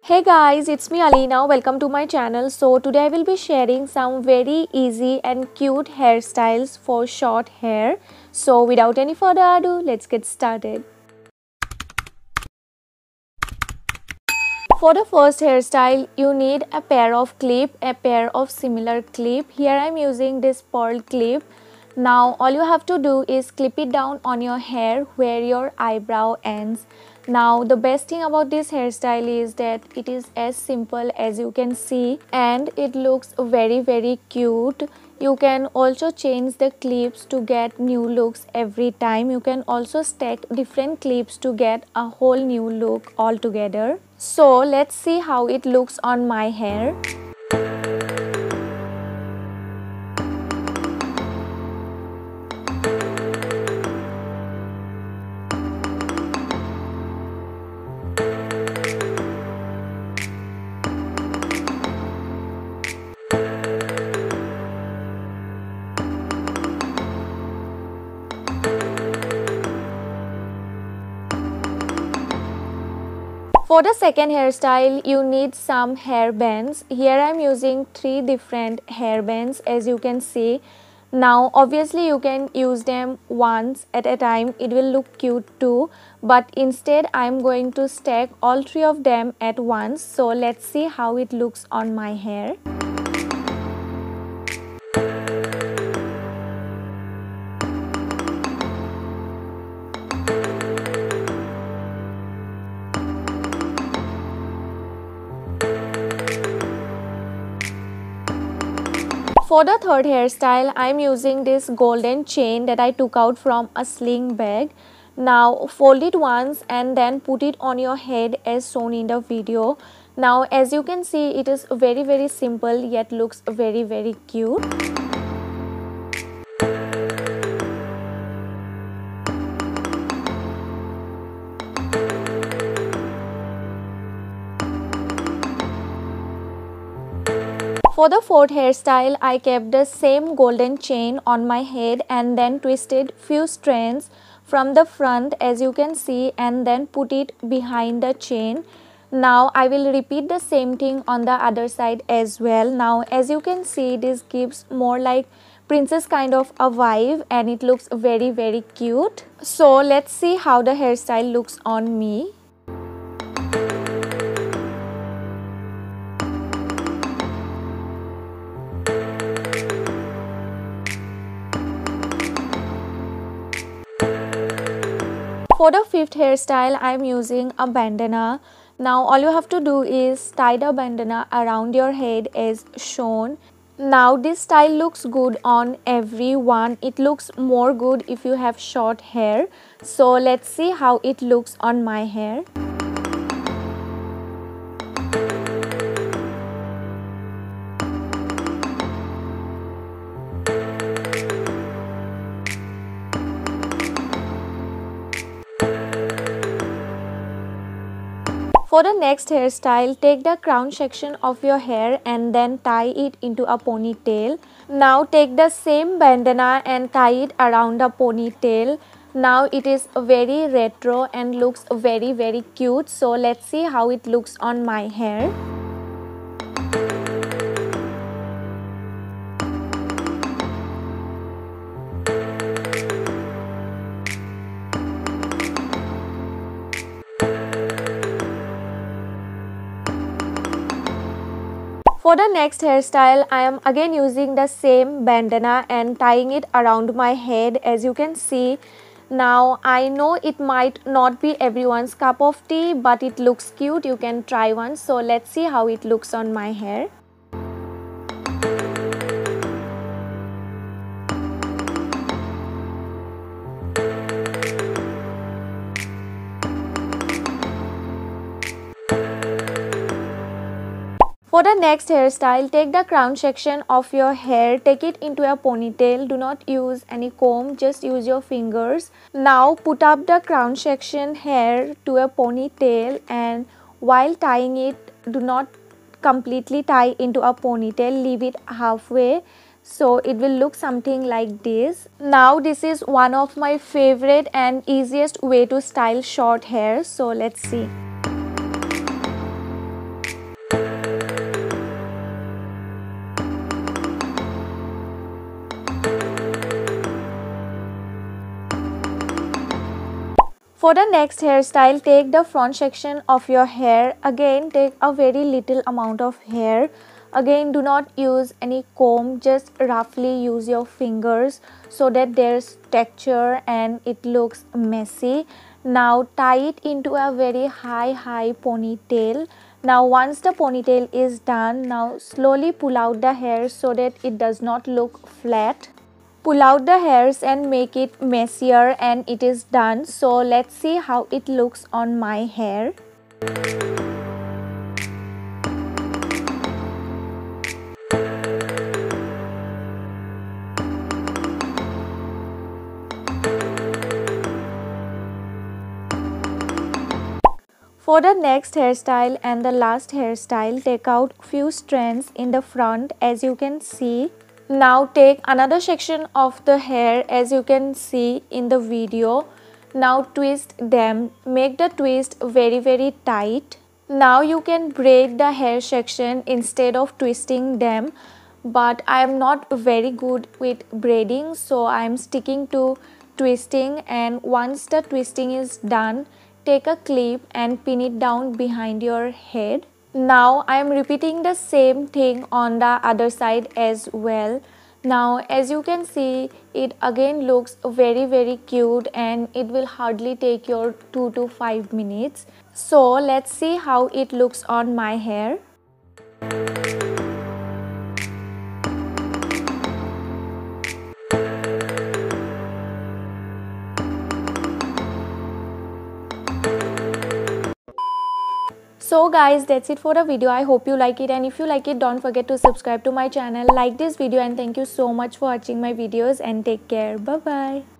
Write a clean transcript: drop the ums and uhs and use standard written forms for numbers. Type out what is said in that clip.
Hey guys, it's me Alina. Welcome to my channel. So today I will be sharing some very easy and cute hairstyles for short hair. So without any further ado, let's get started. For the first hairstyle, you need a pair of clip, a pair of similar clip. Here I am using this pearl clip. Now all you have to do is clip it down on your hair where your eyebrow ends. Now the best thing about this hairstyle is that it is as simple as you can see and it looks very cute. You can also change the clips to get new looks every time. You can also stack different clips to get a whole new look altogether. So let's see how it looks on my hair. For the second hairstyle, you need some hair bands. Here I am using 3 different hair bands as you can see. Now obviously you can use them once at a time, it will look cute too. But instead I am going to stack all 3 of them at once. So let's see how it looks on my hair. For the third hairstyle, I am using this golden chain that I took out from a sling bag. Now fold it once and then put it on your head as shown in the video. Now as you can see, it is very simple yet looks very cute. For the fourth hairstyle, I kept the same golden chain on my head and then twisted few strands from the front as you can see and then put it behind the chain. Now I will repeat the same thing on the other side as well. Now as you can see, this gives more like princess kind of a vibe and it looks very cute. So let's see how the hairstyle looks on me. For the fifth hairstyle, I am using a bandana. Now all you have to do is tie the bandana around your head as shown. Now this style looks good on everyone. It looks more good if you have short hair. So let's see how it looks on my hair. For the next hairstyle, take the crown section of your hair and then tie it into a ponytail. Now take the same bandana and tie it around the ponytail. Now it is very retro and looks very cute. So let's see how it looks on my hair. For the next hairstyle, I am again using the same bandana and tying it around my head as you can see. Now I know it might not be everyone's cup of tea, but it looks cute. You can try one. So let's see how it looks on my hair. For the next hairstyle, take the crown section of your hair, take it into a ponytail. Do not use any comb, just use your fingers. Now put up the crown section hair to a ponytail and while tying it, do not completely tie into a ponytail, leave it halfway. So it will look something like this. Now this is one of my favorite and easiest way to style short hair. So let's see. For the next hairstyle, take the front section of your hair. Again, take a very little amount of hair. Again, do not use any comb, just roughly use your fingers so that there's texture and it looks messy. Now tie it into a very high ponytail. Now once the ponytail is done, now slowly pull out the hair so that it does not look flat. Pull out the hairs and make it messier and it is done. So let's see how it looks on my hair. For the next hairstyle and the last hairstyle, take out few strands in the front as you can see. Now take another section of the hair as you can see in the video. Now twist them. Make the twist very tight. Now you can braid the hair section instead of twisting them. But I am not very good with braiding, so I am sticking to twisting, and once the twisting is done, take a clip and pin it down behind your head. Now I am repeating the same thing on the other side as well. Now as you can see, it again looks very cute and it will hardly take your 2 to 5 minutes. So let's see how it looks on my hair. So guys, that's it for the video. I hope you like it, and if you like it, don't forget to subscribe to my channel, like this video, and thank you so much for watching my videos, and take care. Bye bye.